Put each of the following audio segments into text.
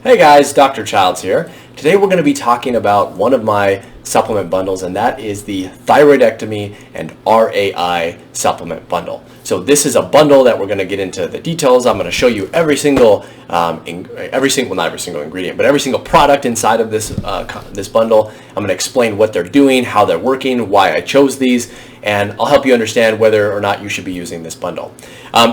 Hey guys, Dr. Childs here. Today we're going to be talking about one of my supplement bundles, and that is the Thyroidectomy and RAI supplement bundle. So this is a bundle that we're going to get into the details. I'm going to show you every single ingredient, but every single product inside of this bundle. I'm going to explain what they're doing, how they're working, why I chose these, and I'll help you understand whether or not you should be using this bundle.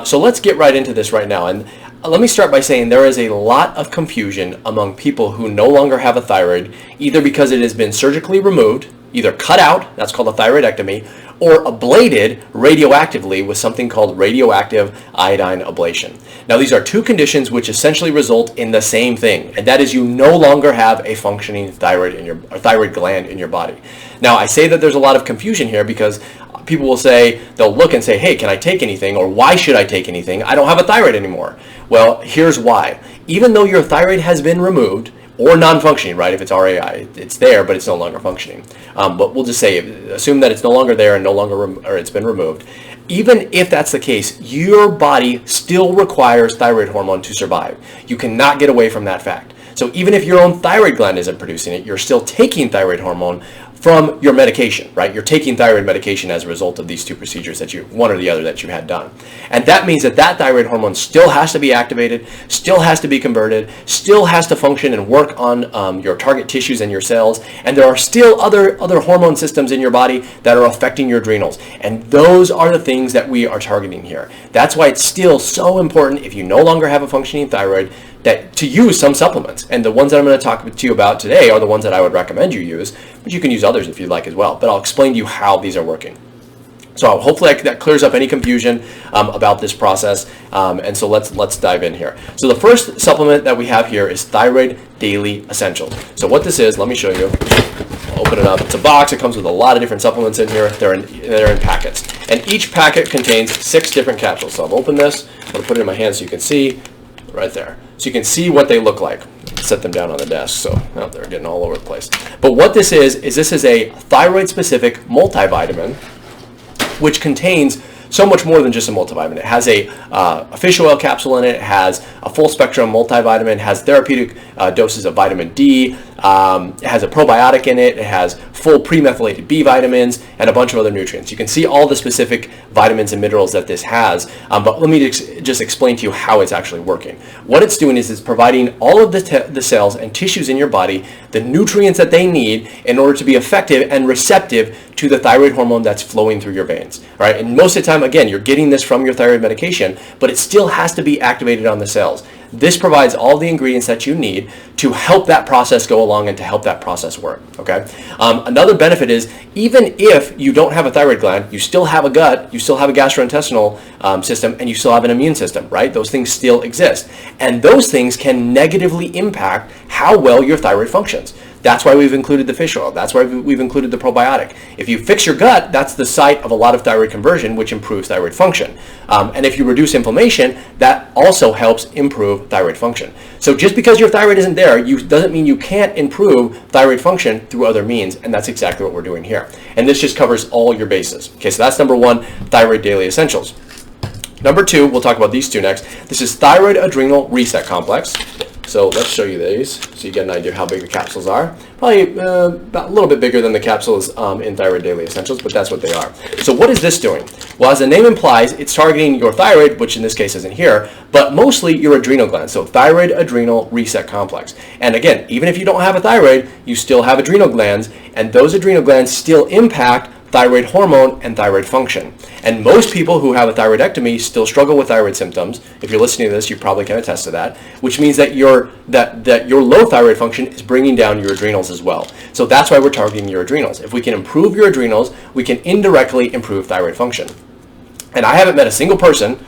So let's get right into this right now. And let me start by saying there is a lot of confusion among people who no longer have a thyroid, either because it has been surgically removed, either cut out, that's called a thyroidectomy, or ablated radioactively with something called radioactive iodine ablation. Now these are two conditions which essentially result in the same thing, and that is you no longer have a functioning thyroid gland in your body. Now I say that there's a lot of confusion here because people will say, they'll look and say, hey, can I take anything, or why should I take anything? I don't have a thyroid anymore. Well, here's why. Even though your thyroid has been removed, or non-functioning, right? If it's RAI, it's there, but it's no longer functioning. But we'll just say, assume that it's no longer there and or it's been removed. Even if that's the case, your body still requires thyroid hormone to survive. You cannot get away from that fact. So even if your own thyroid gland isn't producing it, you're still taking thyroid hormone from your medication, right? You're taking thyroid medication as a result of these two procedures one or the other that you had done. And that means that thyroid hormone still has to be activated, still has to be converted, still has to function and work on your target tissues and your cells. And there are still other hormone systems in your body that are affecting your adrenals. And those are the things that we are targeting here. That's why it's still so important, if you no longer have a functioning thyroid, that to use some supplements. And the ones that I'm going to talk to you about today are the ones that I would recommend you use, but you can use others if you'd like as well. But I'll explain to you how these are working. So hopefully that clears up any confusion about this process. And so let's dive in here. So the first supplement that we have here is Thyroid Daily Essentials. So what this is, let me show you. I'll open it up. It's a box. It comes with a lot of different supplements in here. They're in packets. And each packet contains 6 different capsules. So I'll open this. I'm going to put it in my hand so you can see right there. So you can see what they look like. Set them down on the desk, so they're getting all over the place. But what this is this is a thyroid-specific multivitamin, which contains so much more than just a multivitamin. It has a fish oil capsule in it. It has a full spectrum multivitamin. It has therapeutic doses of vitamin D. It has a probiotic in it. It has full pre-methylated B vitamins and a bunch of other nutrients. You can see all the specific vitamins and minerals that this has, but let me just explain to you how it's actually working. What it's doing is it's providing all of the cells and tissues in your body the nutrients that they need in order to be effective and receptive to the thyroid hormone that's flowing through your veins. All right? And most of the time, again, you're getting this from your thyroid medication, but it still has to be activated on the cells. This provides all the ingredients that you need to help that process go along and to help that process work, okay? Another benefit is, even if you don't have a thyroid gland, you still have a gut, you still have a gastrointestinal system, and you still have an immune system, right? Those things still exist. And those things can negatively impact how well your thyroid functions. That's why we've included the fish oil. That's why we've included the probiotic. If you fix your gut, that's the site of a lot of thyroid conversion, which improves thyroid function. And if you reduce inflammation, that also helps improve thyroid function. So just because your thyroid isn't there, doesn't mean you can't improve thyroid function through other means, and that's exactly what we're doing here. And this just covers all your bases. Okay, so that's number 1, Thyroid Daily Essentials. Number 2, we'll talk about these two next. This is Thyroid Adrenal Reset Complex. So let's show you these so you get an idea of how big the capsules are. Probably about a little bit bigger than the capsules in Thyroid Daily Essentials, but that's what they are. So what is this doing? Well, as the name implies, it's targeting your thyroid, which in this case isn't here, but mostly your adrenal glands. So Thyroid Adrenal Reset Complex. And again, even if you don't have a thyroid, you still have adrenal glands, and those adrenal glands still impact thyroid hormone and thyroid function. And most people who have a thyroidectomy still struggle with thyroid symptoms. If you're listening to this, you probably can attest to that, which means that your low thyroid function is bringing down your adrenals as well. So that's why we're targeting your adrenals. If we can improve your adrenals, we can indirectly improve thyroid function. And I haven't met a single person,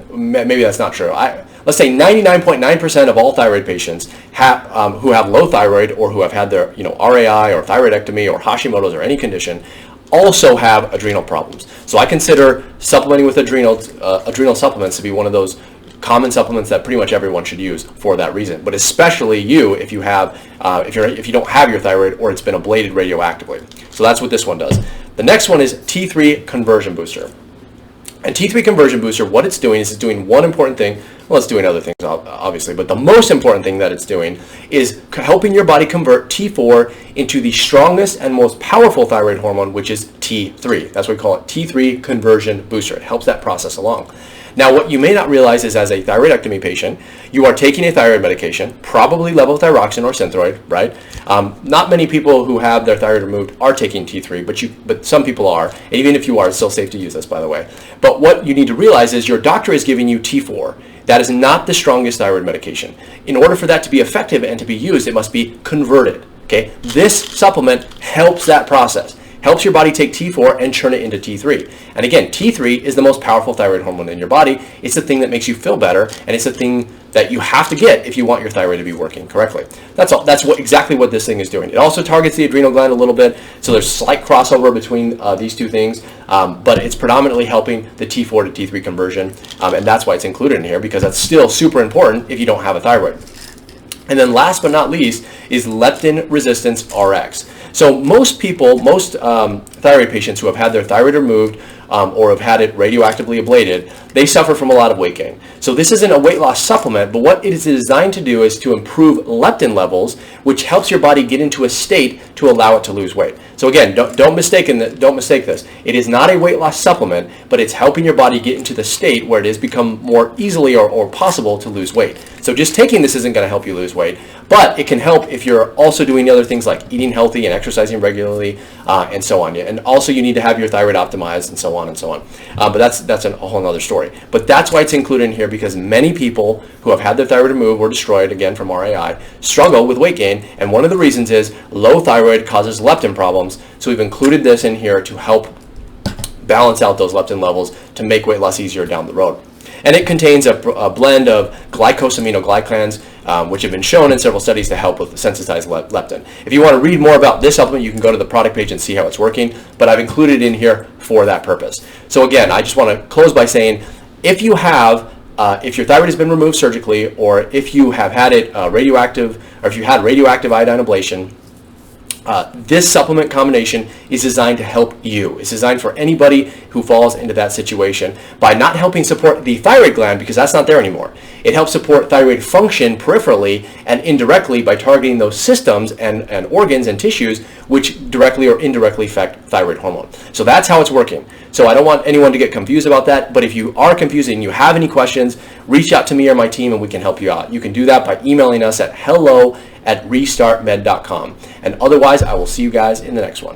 maybe that's not true, let's say 99.9% of all thyroid patients who have low thyroid or who have had their RAI or thyroidectomy or Hashimoto's or any condition also have adrenal problems. So I consider supplementing with adrenal supplements to be one of those common supplements that pretty much everyone should use for that reason. But especially you if you don't have your thyroid or it's been ablated radioactively. So that's what this one does. The next one is T3 Conversion Booster. And T3 conversion booster, what it's doing is it's doing one important thing. Well, it's doing other things, obviously, but the most important thing that it's doing is helping your body convert T4 into the strongest and most powerful thyroid hormone, which is T3. That's what we call it, T3 conversion booster. It helps that process along. Now, what you may not realize is as a thyroidectomy patient, you are taking a thyroid medication, probably levothyroxine or Synthroid, right? Not many people who have their thyroid removed are taking T3, but some people are. And even if you are, it's still safe to use this, by the way. But what you need to realize is your doctor is giving you T4. That is not the strongest thyroid medication. In order for that to be effective and to be used, it must be converted, okay? This supplement helps that process. Helps your body take T4 and turn it into T3. And again, T3 is the most powerful thyroid hormone in your body. It's the thing that makes you feel better, and it's the thing that you have to get if you want your thyroid to be working correctly. That's all. That's exactly what this thing is doing. It also targets the adrenal gland a little bit, so there's slight crossover between these two things, but it's predominantly helping the T4 to T3 conversion, and that's why it's included in here, because that's still super important if you don't have a thyroid. And then last but not least is leptin resistance RX. So most people, most thyroid patients who have had their thyroid removed or have had it radioactively ablated, they suffer from a lot of weight gain. So this isn't a weight loss supplement, but what it is designed to do is to improve leptin levels, which helps your body get into a state to allow it to lose weight. So again, don't mistake this. It is not a weight loss supplement, but it's helping your body get into the state where it has become more easily or possible to lose weight. So just taking this isn't going to help you lose weight, but it can help if you're also doing other things like eating healthy and exercising regularly and so on. And also you need to have your thyroid optimized and so on and so on. But that's a whole other story. But that's why it's included in here, because many people who have had their thyroid removed or destroyed, again from RAI, struggle with weight gain. And one of the reasons is low thyroid causes leptin problems. So we've included this in here to help balance out those leptin levels to make weight loss easier down the road. And it contains a blend of glycosaminoglycans, which have been shown in several studies to help with sensitized leptin. If you want to read more about this supplement, you can go to the product page and see how it's working, but I've included it in here for that purpose. So again, I just want to close by saying, if you have, if your thyroid has been removed surgically, or if you have had it radioactive, or if you had radioactive iodine ablation, this supplement combination is designed to help you. It's designed for anybody who falls into that situation by not helping support the thyroid gland, because that's not there anymore. It helps support thyroid function peripherally and indirectly by targeting those systems and organs and tissues which directly or indirectly affect thyroid hormone. So that's how it's working. So I don't want anyone to get confused about that, but if you are confused and you have any questions, reach out to me or my team and we can help you out. You can do that by emailing us at hello@restartmed.com. And otherwise, I will see you guys in the next one.